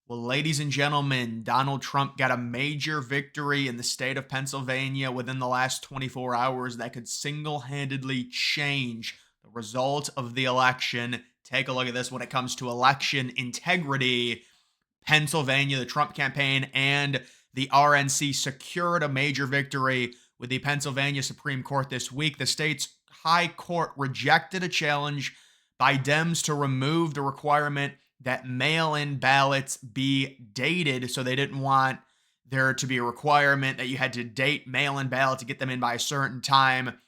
Well, ladies and gentlemen, Donald Trump got a major victory in the state of Pennsylvania within the last 24 hours that could single handedly change the result of the election. Take a look at this when it comes to election integrity. Pennsylvania, the Trump campaign, and the RNC secured a major victory with the Pennsylvania Supreme Court this week. The state's high court rejected a challenge by Dems to remove the requirement that mail in ballots be dated. So they didn't want there to be a requirement that you had to date mail in ballots to get them in by a certain time.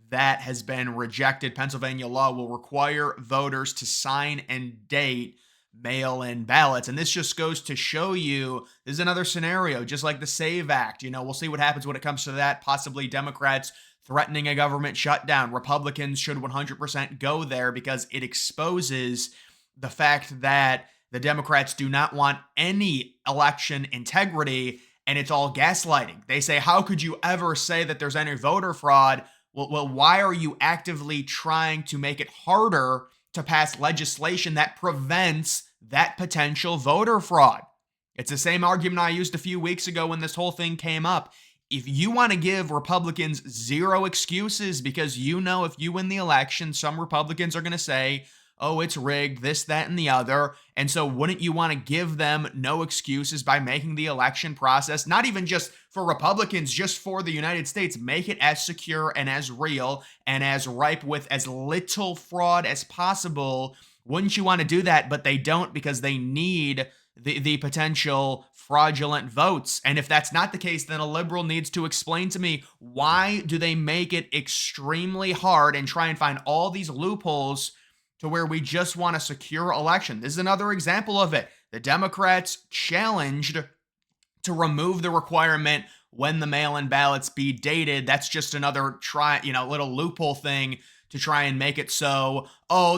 That has been rejected. Pennsylvania law will require voters to sign and date mail in ballots. And this just goes to show you this is another scenario, just like the SAVE Act. We'll see what happens when it comes to that. Possibly Democrats threatening a government shutdown. Republicans should 100% go there because it exposes the fact that the Democrats do not want any election integrity and it's all gaslighting. They say, how could you ever say that there's any voter fraud? Well, why are you actively trying to make it harder to pass legislation that prevents that potential voter fraud? It's the same argument I used a few weeks ago when this whole thing came up. If you want to give Republicans zero excuses because if you win the election, some Republicans are going to say, oh, it's rigged, this, that, and the other. And so wouldn't you want to give them no excuses by making the election process, not even just for Republicans, just for the United States, make it as secure and as real and as ripe with as little fraud as possible? Wouldn't you want to do that? But they don't because they need the potential fraudulent votes. And if that's not the case, then a liberal needs to explain to me, why do they make it extremely hard and try and find all these loopholes to where we just want a secure election? This is another example of it. The Democrats challenged to remove the requirement when the mail-in ballots be dated. That's just another little loophole thing to try and make it so,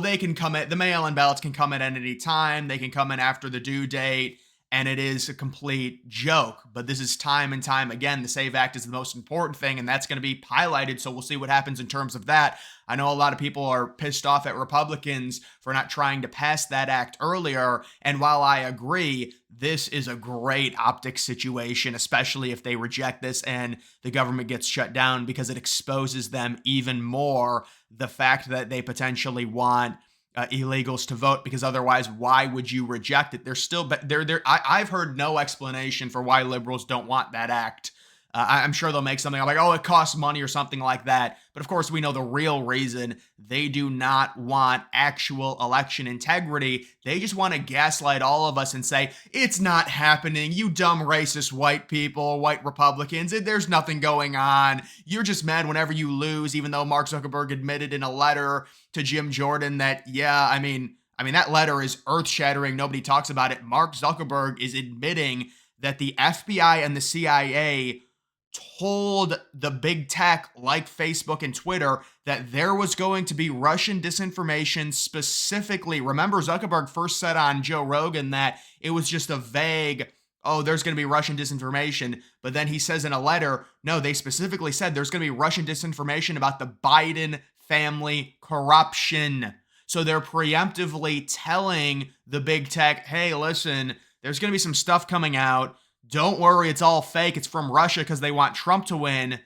they can come the mail-in ballots can come at any time. They can come in after the due date. And it is a complete joke. But this is time and time again. The SAVE Act is the most important thing, and that's going to be highlighted. So we'll see what happens in terms of that. I know a lot of people are pissed off at Republicans for not trying to pass that act earlier. And while I agree, this is a great optics situation, especially if they reject this and the government gets shut down, because it exposes them even more. The fact that they potentially want illegals to vote, because otherwise, why would you reject it? I've heard no explanation for why liberals don't want that act. I'm sure they'll make something up like, it costs money or something like that. But of course, we know the real reason. They do not want actual election integrity. They just want to gaslight all of us and say, it's not happening. You dumb racist white people, white Republicans. There's nothing going on. You're just mad whenever you lose, even though Mark Zuckerberg admitted in a letter to Jim Jordan that, that letter is earth-shattering. Nobody talks about it. Mark Zuckerberg is admitting that the FBI and the CIA told the big tech like Facebook and Twitter that there was going to be Russian disinformation specifically. Remember, Zuckerberg first said on Joe Rogan that it was just a vague, there's going to be Russian disinformation. But then he says in a letter, no, they specifically said there's going to be Russian disinformation about the Biden family corruption. So they're preemptively telling the big tech, hey, listen, there's going to be some stuff coming out. Don't worry, it's all fake. It's from Russia because they want Trump to win.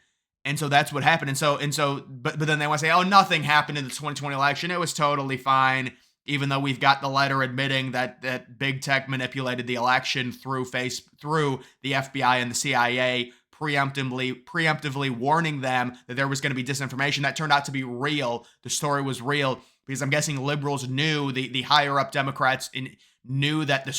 And so that's what happened. But then they want to say, nothing happened in the 2020 election. It was totally fine, even though we've got the letter admitting that big tech manipulated the election through the FBI and the CIA, preemptively warning them that there was going to be disinformation. That turned out to be real. The story was real because I'm guessing liberals knew, the higher up Democrats knew that the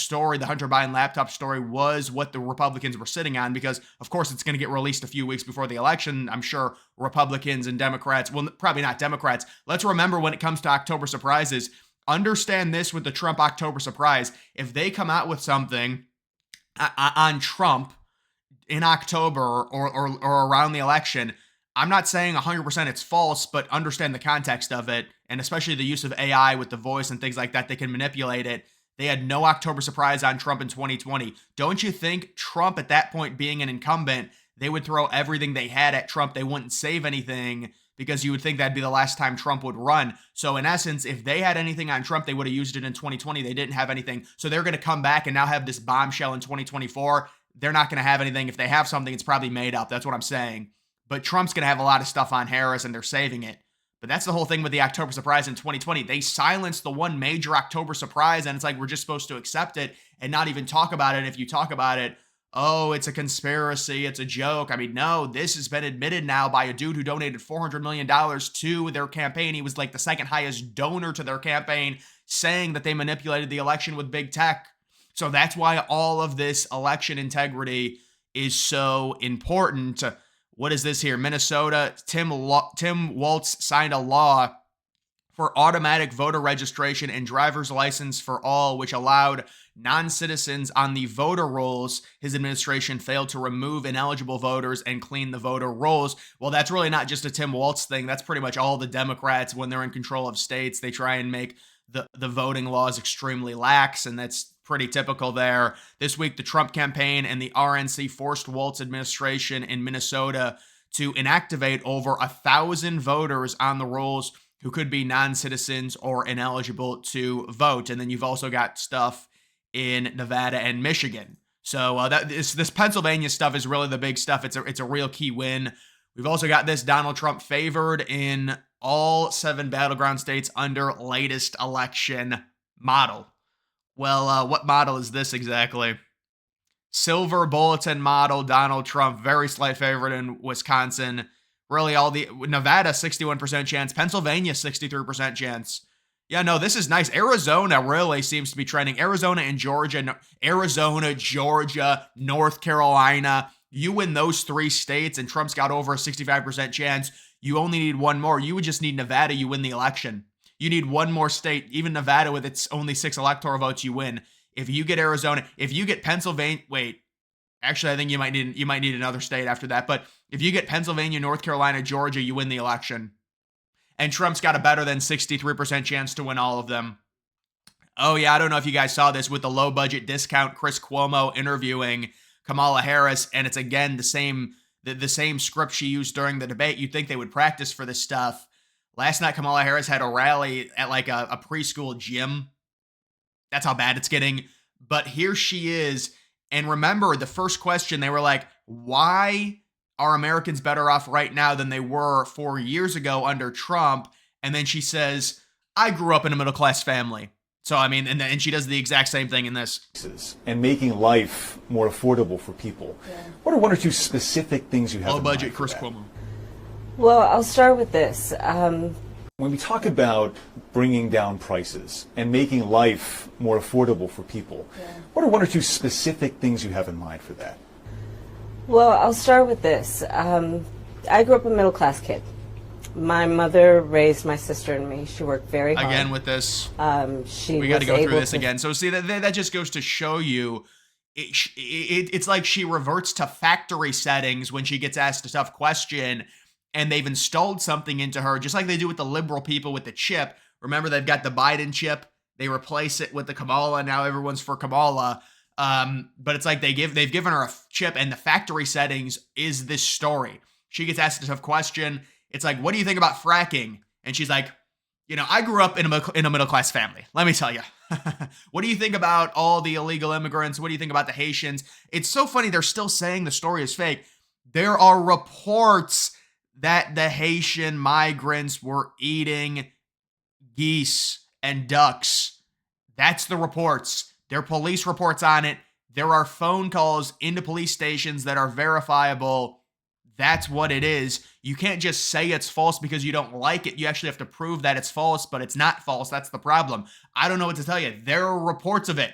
Hunter Biden laptop story was what the Republicans were sitting on, because of course it's going to get released a few weeks before the election. I'm sure Republicans and Democrats, well, probably not Democrats. Let's remember, when it comes to October surprises, understand this with the Trump October surprise. If they come out with something on Trump in October or around the election, I'm not saying 100% it's false, but understand the context of it, and especially the use of AI with the voice and things like that. They can manipulate it. They had no October surprise on Trump in 2020. Don't you think Trump, at that point being an incumbent, they would throw everything they had at Trump? They wouldn't save anything because you would think that'd be the last time Trump would run. So in essence, if they had anything on Trump, they would have used it in 2020. They didn't have anything. So they're going to come back and now have this bombshell in 2024. They're not going to have anything. If they have something, it's probably made up. That's what I'm saying. But Trump's going to have a lot of stuff on Harris, and they're saving it. But that's the whole thing with the October surprise in 2020. They silenced the one major October surprise, and it's like we're just supposed to accept it and not even talk about it. If you talk about it, oh, it's a conspiracy, it's a joke. I mean, no, this has been admitted now by a dude who donated $400 million to their campaign. He was like the second highest donor to their campaign, saying that they manipulated the election with big tech. So that's why all of this election integrity is so important. What is this here? Minnesota, Tim Walz signed a law for automatic voter registration and driver's license for all, which allowed non-citizens on the voter rolls. His administration failed to remove ineligible voters and clean the voter rolls. Well, that's really not just a Tim Walz thing. That's pretty much all the Democrats, when they're in control of states, they try and make the voting laws extremely lax, and that's pretty typical there. This week, the Trump campaign and the RNC forced Walz administration in Minnesota to inactivate over 1,000 voters on the rolls who could be non-citizens or ineligible to vote. And then you've also got stuff in Nevada and Michigan. So this Pennsylvania stuff is really the big stuff. It's a real key win. We've also got this Donald Trump favored in all 7 battleground states under latest election model. Well, what model is this exactly? Silver bulletin model, Donald Trump, very slight favorite in Wisconsin. Really, Nevada, 61% chance. Pennsylvania, 63% chance. Yeah, no, this is nice. Arizona really seems to be trending. Arizona, Georgia, North Carolina. You win those 3 states, and Trump's got over a 65% chance. You only need one more. You would just need Nevada. You win the election. You need one more state. Even Nevada, with its only 6 electoral votes, you win. If you get Arizona, if you get Pennsylvania, actually, I think you might need another state after that. But if you get Pennsylvania, North Carolina, Georgia, you win the election. And Trump's got a better than 63% chance to win all of them. Oh yeah, I don't know if you guys saw this with the low budget discount Chris Cuomo interviewing Kamala Harris, and it's again the same script she used during the debate. You'd think they would practice for this stuff. Last night, Kamala Harris had a rally at like a preschool gym. That's how bad it's getting. But here she is. And remember, the first question, they were like, why are Americans better off right now than they were 4 years ago under Trump? And then she says, I grew up in a middle-class family. So, I mean, and she does the exact same thing in this. And making life more affordable for people. Yeah. What are 1 or 2 specific things you have low in budget mind Chris Cuomo? Well, I'll start with this. When we talk about bringing down prices and making life more affordable for people, what are 1 or 2 specific things you have in mind for that? Well, I'll start with this. I grew up a middle-class kid. My mother raised my sister and me. She worked very hard. Again with this. We got to go through this again. So see, that just goes to show you, it's like she reverts to factory settings when she gets asked a tough question, and they've installed something into her, just like they do with the liberal people with the chip. Remember, they've got the Biden chip. They replace it with the Kamala. Now everyone's for Kamala. But it's like they've given her a chip, and the factory settings is this story. She gets asked a tough question. It's like, what do you think about fracking? And she's like, I grew up in a middle-class family. Let me tell you. What do you think about all the illegal immigrants? What do you think about the Haitians? It's so funny. They're still saying the story is fake. There are reports that the Haitian migrants were eating geese and ducks. That's the reports. There are police reports on it. There are phone calls into police stations that are verifiable. That's what it is. You can't just say it's false because you don't like it. You actually have to prove that it's false, but it's not false. That's the problem. I don't know what to tell you. There are reports of it.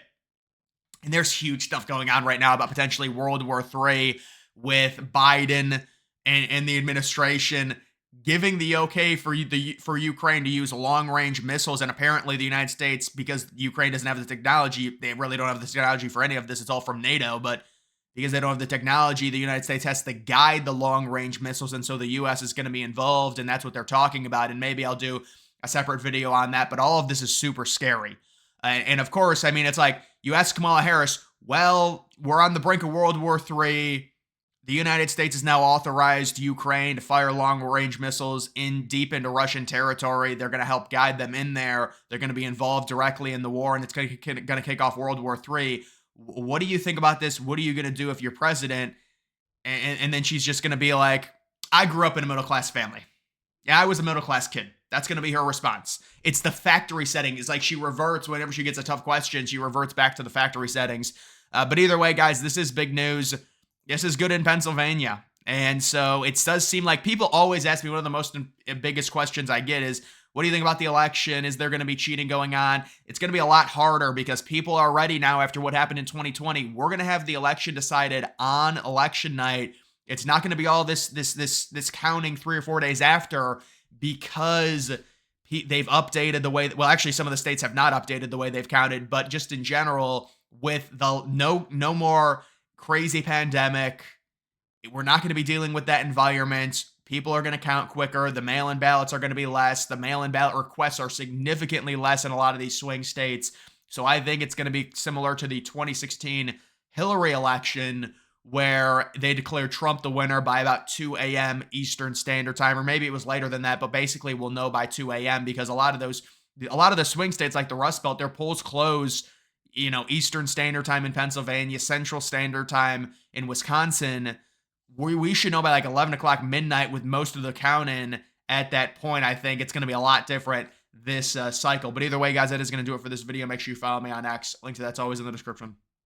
And there's huge stuff going on right now about potentially World War III with Biden and the administration giving the okay for Ukraine to use long-range missiles. And apparently the United States, because Ukraine doesn't have the technology, they really don't have the technology for any of this. It's all from NATO, but because they don't have the technology, the United States has to guide the long-range missiles, and so the U.S. is going to be involved, and that's what they're talking about, and maybe I'll do a separate video on that, but all of this is super scary. And of course, I mean, it's like, you ask Kamala Harris, well, we're on the brink of World War III. The United States has now authorized Ukraine to fire long-range missiles deep into Russian territory. They're going to help guide them in there. They're going to be involved directly in the war, and it's going to kick off World War III. What do you think about this? What are you going to do if you're president? And then she's just going to be like, I grew up in a middle-class family. Yeah, I was a middle-class kid. That's going to be her response. It's the factory setting. It's like she reverts whenever she gets a tough question. She reverts back to the factory settings. But either way, guys, this is big news. This is good in Pennsylvania. And so it does seem like people always ask me, one of the most biggest questions I get is, what do you think about the election? Is there going to be cheating going on? It's going to be a lot harder because people are ready now after what happened in 2020. We're going to have the election decided on election night. It's not going to be all this counting 3 or 4 days after, because they've updated the way. Well, actually, some of the states have not updated the way they've counted, but just in general, with the no more crazy pandemic, we're not going to be dealing with that environment. People are going to count quicker. The mail-in ballots are going to be less. The mail-in ballot requests are significantly less in a lot of these swing states. So I think it's going to be similar to the 2016 Hillary election, where they declared Trump the winner by about 2 a.m. Eastern Standard Time, or maybe it was later than that, but basically we'll know by 2 a.m. because a lot of the swing states like the Rust Belt, their polls close, Eastern Standard Time in Pennsylvania, Central Standard Time in Wisconsin. We should know by like 11 o'clock midnight with most of the count-in at that point. I think it's going to be a lot different this cycle. But either way, guys, that is going to do it for this video. Make sure you follow me on X. Link to that's always in the description.